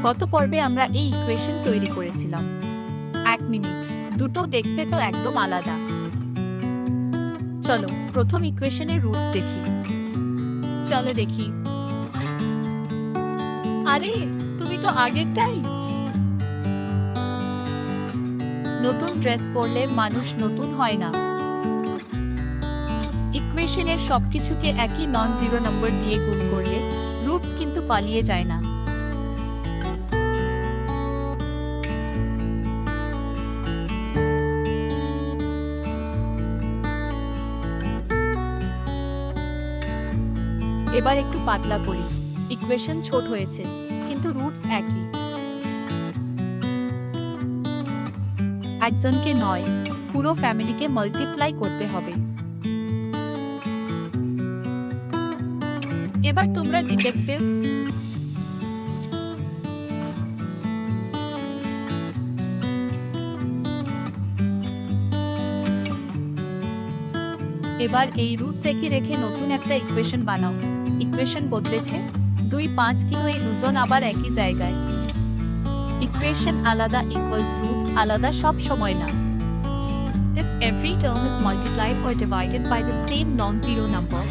গত পর্বে আমরা এই ইকুয়েশন তৈরি করেছিলাম। 1 মিনিট, দুটো দেখতে তো একদম আলাদা। চলো প্রথম ইকুয়েশনের রুটস দেখি। চলো দেখি। আরে তুমি তো আগেরটাই। নতুন ড্রেস পরলে মানুষ নতুন হয় না। ইকুয়েশনের সবকিছুকে একই নন জিরো নম্বর দিয়ে গুণ করলে রুটস কিন্তু পালিয়ে যায় না। এবার একটু পাতলা করি। ইকুয়েশন ছোট হয়েছে কিন্তু রুটস একই। একজনকে নয়, পুরো ফ্যামিলিকে মাল্টিপ্লাই করতে হবে। এবার তোমরা ডিটেকটিভ। এবার এই রুটস একই রেখে নতুন একটা ইকুয়েশন বানাও। ইকুয়েশন বদলেছে, 2 5 কিন্তু এই দুজন আবার একই জায়গায়। ইকুয়েশন আলাদা ইকুয়ালস রুটস আলাদা সব সময় না। If every term is multiplied or divided by the same non-zero number,